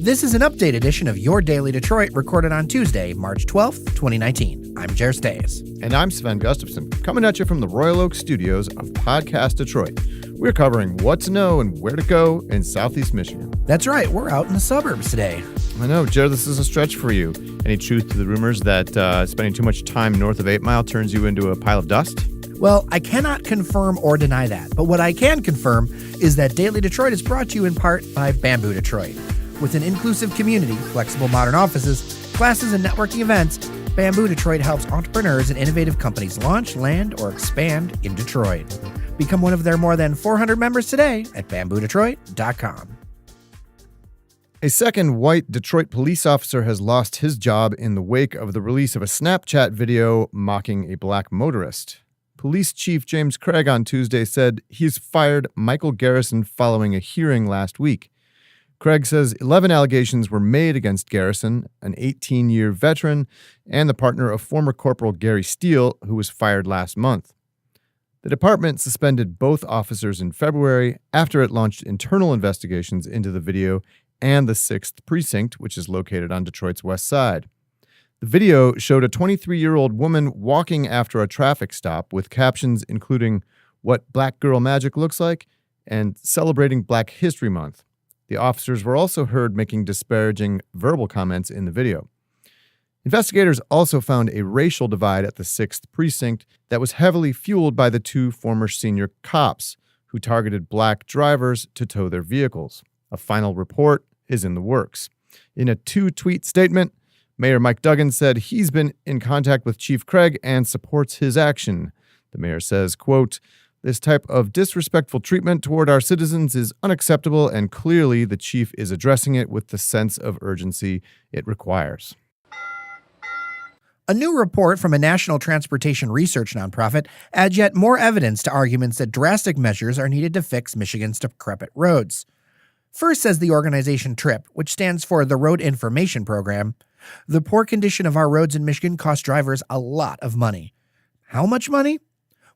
This is an update edition of Your Daily Detroit recorded on Tuesday, March 12th, 2019. I'm Jer Stays. And I'm Sven Gustafson, coming at you from the Royal Oak studios of Podcast Detroit. We're covering what to know and where to go in Southeast Michigan. That's right, we're out in the suburbs today. I know, Jer, this is a stretch for you. Any truth to the rumors that spending too much time north of 8 Mile turns you into a pile of dust? Well, I cannot confirm or deny that, but what I can confirm is that Daily Detroit is brought to you in part by Bamboo Detroit. With an inclusive community, flexible modern offices, classes, and networking events, Bamboo Detroit helps entrepreneurs and innovative companies launch, land, or expand in Detroit. Become one of their more than 400 members today at bamboodetroit.com. A second white Detroit police officer has lost his job in the wake of the release of a Snapchat video mocking a black motorist. Police Chief James Craig on Tuesday said he's fired Michael Garrison following a hearing last week. Craig says 11 allegations were made against Garrison, an 18-year veteran, and the partner of former Corporal Gary Steele, who was fired last month. The department suspended both officers in February after it launched internal investigations into the video and the 6th Precinct, which is located on Detroit's west side. The video showed a 23-year-old woman walking after a traffic stop with captions including "What Black Girl Magic Looks Like" and "Celebrating Black History Month." The officers were also heard making disparaging verbal comments in the video. Investigators also found a racial divide at the 6th Precinct that was heavily fueled by the two former senior cops who targeted black drivers to tow their vehicles. A final report is in the works. In a two-tweet statement, Mayor Mike Duggan said he's been in contact with Chief Craig and supports his action. The mayor says, quote, "This type of disrespectful treatment toward our citizens is unacceptable, and clearly the chief is addressing it with the sense of urgency it requires." A new report from a national transportation research nonprofit adds yet more evidence to arguments that drastic measures are needed to fix Michigan's decrepit roads. First, says the organization TRIP, which stands for the Road Information Program, the poor condition of our roads in Michigan costs drivers a lot of money. How much money?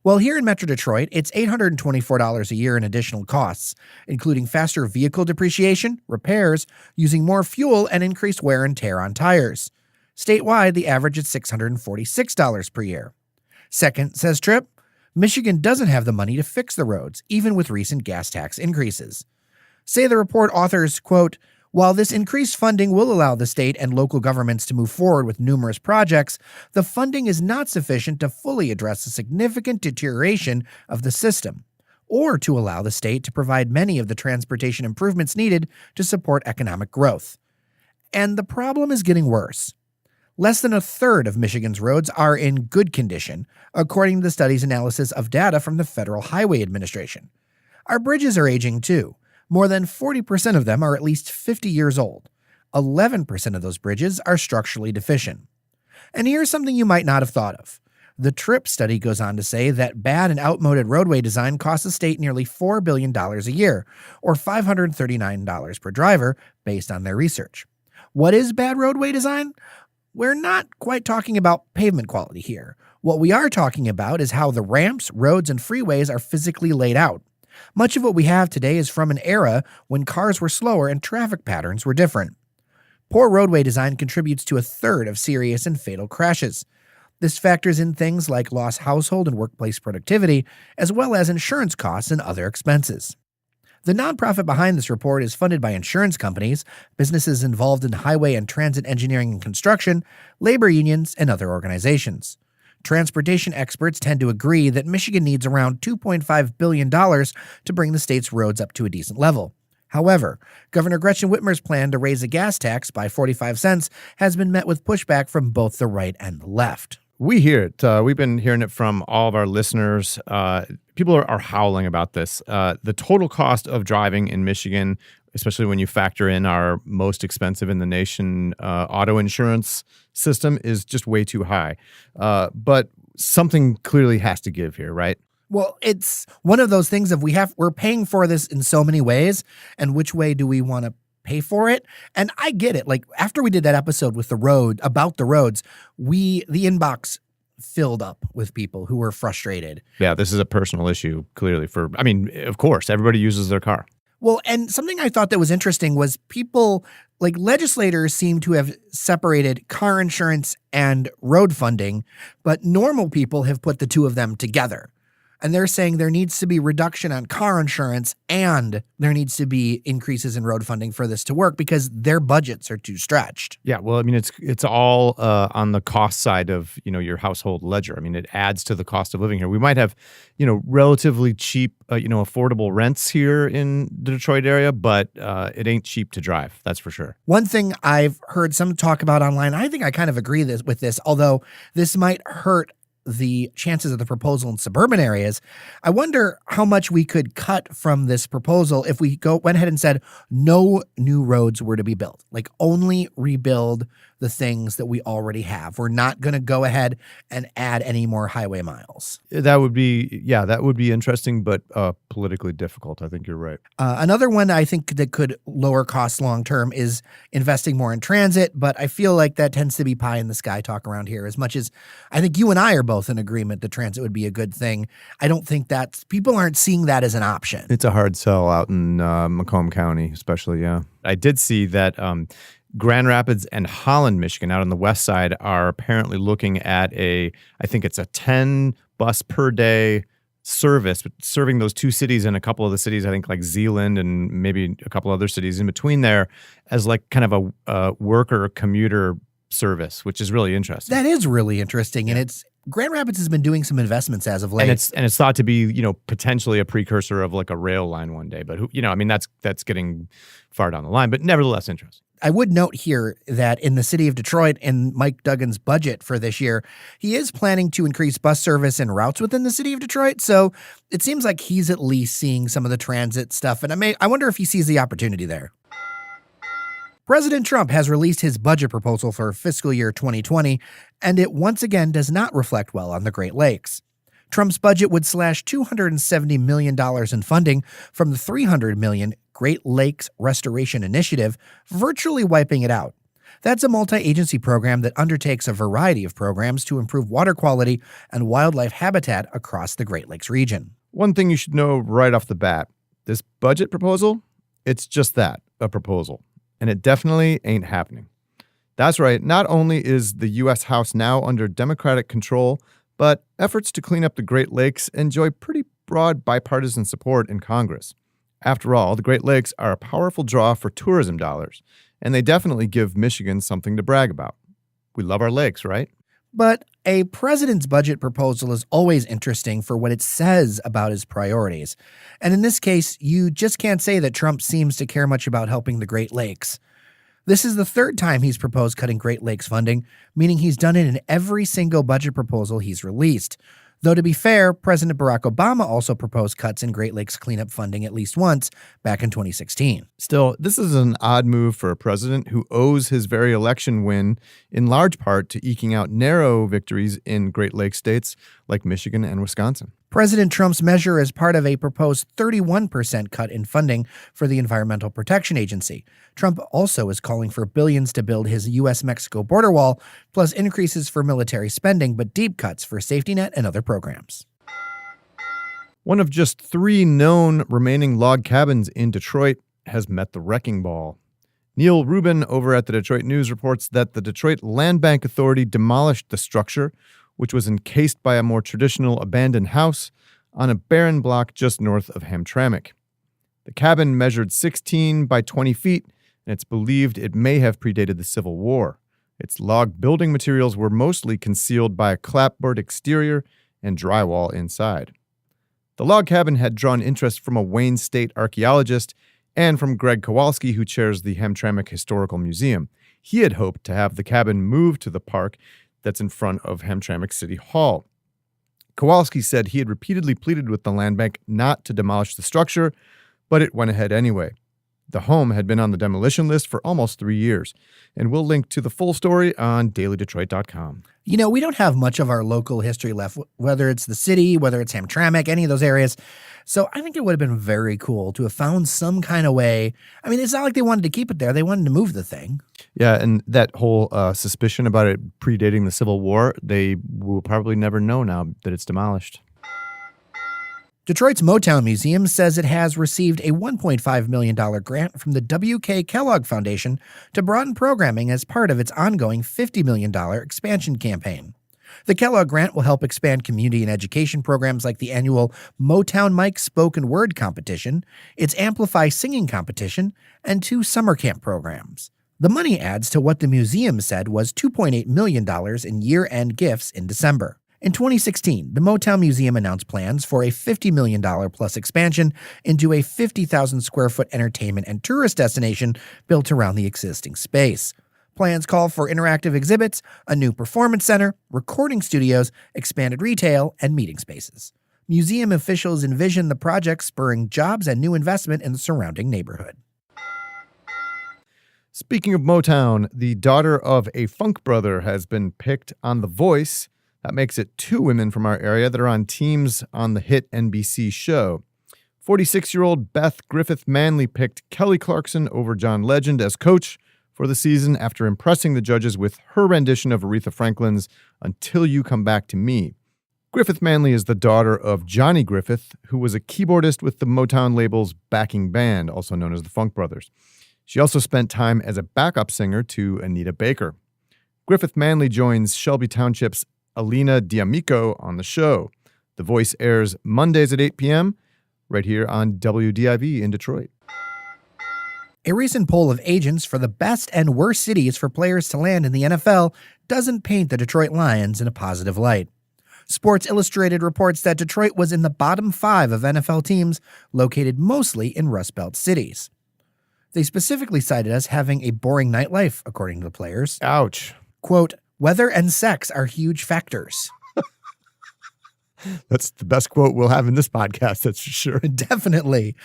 Well, here in Metro Detroit, it's $824 a year in additional costs, including faster vehicle depreciation, repairs, using more fuel, and increased wear and tear on tires. Statewide, the average is $646 per year. Second, says Tripp, Michigan doesn't have the money to fix the roads, even with recent gas tax increases. Say the report authors, quote, "While this increased funding will allow the state and local governments to move forward with numerous projects, the funding is not sufficient to fully address the significant deterioration of the system, or to allow the state to provide many of the transportation improvements needed to support economic growth. And the problem is getting worse. Less than a third of Michigan's roads are in good condition, according to the study's analysis of data from the Federal Highway Administration. Our bridges are aging too. More than 40% of them are at least 50 years old. 11% of those bridges are structurally deficient. And here's something you might not have thought of. The TRIP study goes on to say that bad and outmoded roadway design costs the state nearly $4 billion a year, or $539 per driver, based on their research. What is bad roadway design? We're not quite talking about pavement quality here. What we are talking about is how the ramps, roads, and freeways are physically laid out. Much of what we have today is from an era when cars were slower and traffic patterns were different. Poor roadway design contributes to a third of serious and fatal crashes. This factors in things like lost household and workplace productivity, as well as insurance costs and other expenses. The nonprofit behind this report is funded by insurance companies, businesses involved in highway and transit engineering and construction, labor unions, and other organizations. Transportation experts tend to agree that Michigan needs around $2.5 billion to bring the state's roads up to a decent level. However, Governor Gretchen Whitmer's plan to raise the gas tax by 45 cents has been met with pushback from both the right and the left. We hear it. We've been hearing it from all of our listeners. People are howling about this. The total cost of driving in Michigan, especially when you factor in our most expensive in the nation auto insurance system, is just way too high. But something clearly has to give here, right? Well, it's one of those things of we're paying for this in so many ways, and which way do we want to pay for it? And I get it. Like after we did that episode with about the roads, the inbox filled up with people who were frustrated. Yeah, this is a personal issue, clearly. Of course, everybody uses their car. Well, and something I thought that was interesting was people Like, legislators seem to have separated car insurance and road funding, but normal people have put the two of them together. And they're saying there needs to be reduction on car insurance and there needs to be increases in road funding for this to work because their budgets are too stretched. Yeah, well, I mean, it's all on the cost side of, your household ledger. I mean, it adds to the cost of living here. We might have, relatively cheap, affordable rents here in the Detroit area, but it ain't cheap to drive. That's for sure. One thing I've heard some talk about online, I think I kind of agree with this, although this might hurt the chances of the proposal in suburban areas. I wonder how much we could cut from this proposal if we went ahead and said no new roads were to be built, like only rebuild the things that we already have. We're not going to go ahead and add any more highway miles. That would be interesting, but politically difficult. I think you're right. Another one I think that could lower costs long term is investing more in transit, but I feel like that tends to be pie in the sky talk around here. As much as I think you and I are both in agreement that transit would be a good thing, I don't think people aren't seeing that as an option. It's a hard sell out in Macomb County, especially. Yeah, I did see that Grand Rapids and Holland, Michigan, out on the west side, are apparently looking at I think it's a 10 bus per day service, serving those two cities and a couple of the cities, I think like Zeeland and maybe a couple other cities in between there, as like kind of a worker commuter service, which is really interesting. That is really interesting. And Grand Rapids has been doing some investments as of late. And it's thought to be, potentially a precursor of like a rail line one day. But that's getting far down the line, but nevertheless interesting. I would note here that in the city of Detroit, in Mike Duggan's budget for this year, he is planning to increase bus service and routes within the city of Detroit. So it seems like he's at least seeing some of the transit stuff. And I wonder if he sees the opportunity there. President Trump has released his budget proposal for fiscal year 2020, and it once again does not reflect well on the Great Lakes. Trump's budget would slash $270 million in funding from the $300 million Great Lakes Restoration Initiative, virtually wiping it out. That's a multi-agency program that undertakes a variety of programs to improve water quality and wildlife habitat across the Great Lakes region. One thing you should know right off the bat, this budget proposal, it's just that, a proposal. And it definitely ain't happening. That's right, not only is the U.S. House now under Democratic control, but efforts to clean up the Great Lakes enjoy pretty broad bipartisan support in Congress. After all, the Great Lakes are a powerful draw for tourism dollars, and they definitely give Michigan something to brag about. We love our lakes, right? But a president's budget proposal is always interesting for what it says about his priorities. And in this case, you just can't say that Trump seems to care much about helping the Great Lakes. This is the third time he's proposed cutting Great Lakes funding, meaning he's done it in every single budget proposal he's released. Though to be fair, President Barack Obama also proposed cuts in Great Lakes cleanup funding at least once back in 2016. Still, this is an odd move for a president who owes his very election win in large part to eking out narrow victories in Great Lakes states like Michigan and Wisconsin. President Trump's measure is part of a proposed 31% cut in funding for the Environmental Protection Agency. Trump also is calling for billions to build his U.S.-Mexico border wall, plus increases for military spending, but deep cuts for safety net and other programs. One of just 3 known remaining log cabins in Detroit has met the wrecking ball. Neil Rubin over at the Detroit News reports that the Detroit Land Bank Authority demolished the structure, which was encased by a more traditional abandoned house on a barren block just north of Hamtramck. The cabin measured 16 by 20 feet, and it's believed it may have predated the Civil War. Its log building materials were mostly concealed by a clapboard exterior and drywall inside. The log cabin had drawn interest from a Wayne State archaeologist and from Greg Kowalski, who chairs the Hamtramck Historical Museum. He had hoped to have the cabin moved to the park that's in front of Hamtramck City Hall. Kowalski said he had repeatedly pleaded with the land bank not to demolish the structure, but it went ahead anyway. The home had been on the demolition list for almost 3 years, and we'll link to the full story on dailydetroit.com. You know, we don't have much of our local history left, whether it's the city, whether it's Hamtramck, any of those areas. So I think it would have been very cool to have found some kind of way. I mean, it's not like they wanted to keep it there. They wanted to move the thing. Yeah, and that whole suspicion about it predating the Civil War, they will probably never know now that it's demolished. Detroit's Motown Museum says it has received a $1.5 million grant from the W.K. Kellogg Foundation to broaden programming as part of its ongoing $50 million expansion campaign. The Kellogg grant will help expand community and education programs like the annual Motown Mike Spoken Word Competition, its Amplify Singing Competition, and 2 summer camp programs. The money adds to what the museum said was $2.8 million in year-end gifts in December. In 2016, the Motown Museum announced plans for a $50 million plus expansion into a 50,000 square foot entertainment and tourist destination built around the existing space. Plans call for interactive exhibits, a new performance center, recording studios, expanded retail, and meeting spaces. Museum officials envision the project spurring jobs and new investment in the surrounding neighborhood. Speaking of Motown, the daughter of a funk brother has been picked on The Voice. That makes it 2 women from our area that are on teams on the hit NBC show. 46-year-old Beth Griffith Manley picked Kelly Clarkson over John Legend as coach for the season after impressing the judges with her rendition of Aretha Franklin's Until You Come Back to Me. Griffith Manley is the daughter of Johnny Griffith, who was a keyboardist with the Motown label's backing band, also known as the Funk Brothers. She also spent time as a backup singer to Anita Baker. Griffith Manley joins Shelby Township's Alina D'Amico on the show. The Voice airs Mondays at 8 p.m. right here on WDIV in Detroit. A recent poll of agents for the best and worst cities for players to land in the NFL doesn't paint the Detroit Lions in a positive light. Sports Illustrated reports that Detroit was in the bottom 5 of NFL teams located mostly in Rust Belt cities. They specifically cited us having a boring nightlife, according to the players. Ouch. Quote, weather and sex are huge factors. That's the best quote we'll have in this podcast, that's for sure. Definitely.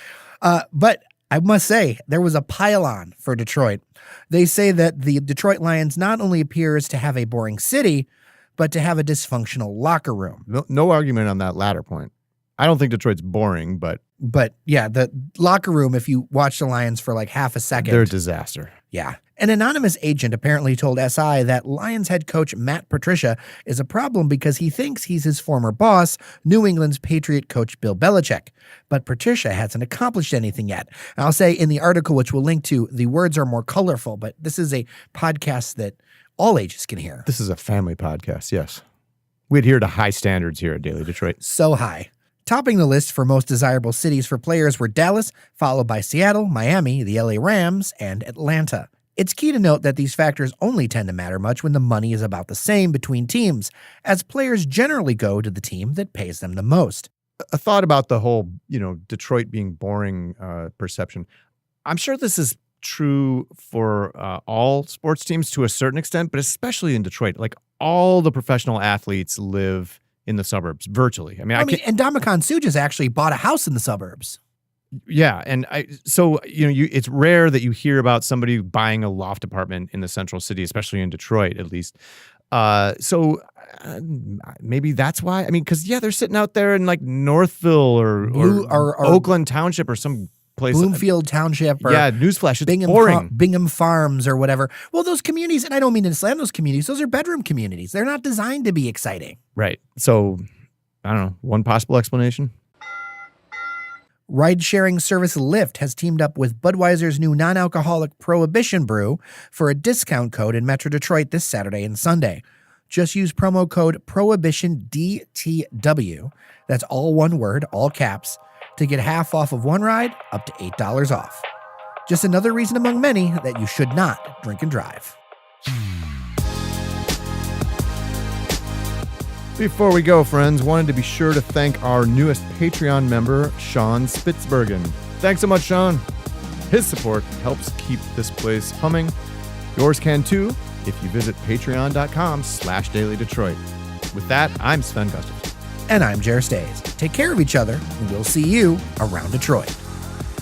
But I must say, there was a pile-on for Detroit. They say that the Detroit Lions not only appears to have a boring city, but to have a dysfunctional locker room. No argument on that latter point. I don't think Detroit's boring, but yeah, the locker room, if you watch the Lions for like half a second. They're a disaster. Yeah. An anonymous agent apparently told SI that Lions head coach Matt Patricia is a problem because he thinks he's his former boss, New England's Patriot coach Bill Belichick. But Patricia hasn't accomplished anything yet. And I'll say in the article, which we'll link to, the words are more colorful, but this is a podcast that all ages can hear. This is a family podcast, yes. We adhere to high standards here at Daily Detroit. So high. Topping the list for most desirable cities for players were Dallas, followed by Seattle, Miami, the LA Rams, and Atlanta. It's key to note that these factors only tend to matter much when the money is about the same between teams, as players generally go to the team that pays them the most. A thought about the whole, Detroit being boring perception. I'm sure this is true for all sports teams to a certain extent, but especially in Detroit. Like, all the professional athletes live in the suburbs, virtually. And Ndamukong Suh just actually bought a house in the suburbs. Yeah, and it's rare that you hear about somebody buying a loft apartment in the central city, especially in Detroit, at least. Maybe that's why. I mean, because they're sitting out there in like Northville or Oakland Township or some place, Bloomfield Township. Or newsflash, it's boring. Bingham Farms or whatever. Well, those communities, and I don't mean to slam those communities, those are bedroom communities. They're not designed to be exciting. Right. So, I don't know, one possible explanation? Ride-sharing service Lyft has teamed up with Budweiser's new non-alcoholic Prohibition brew for a discount code in Metro Detroit this Saturday and Sunday. Just use promo code PROHIBITIONDTW, that's all one word, all caps, to get half off of one ride, up to $8 off. Just another reason among many that you should not drink and drive. Before we go, friends, wanted to be sure to thank our newest Patreon member, Sean Spitzbergen. Thanks so much, Sean. His support helps keep this place humming. Yours can too if you visit patreon.com/dailydetroit. With that, I'm Sven Gustafson. And I'm Jer Stays. Take care of each other, and we'll see you around Detroit.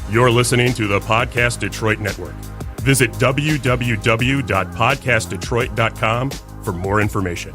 You're listening to the Podcast Detroit Network. Visit www.podcastdetroit.com for more information.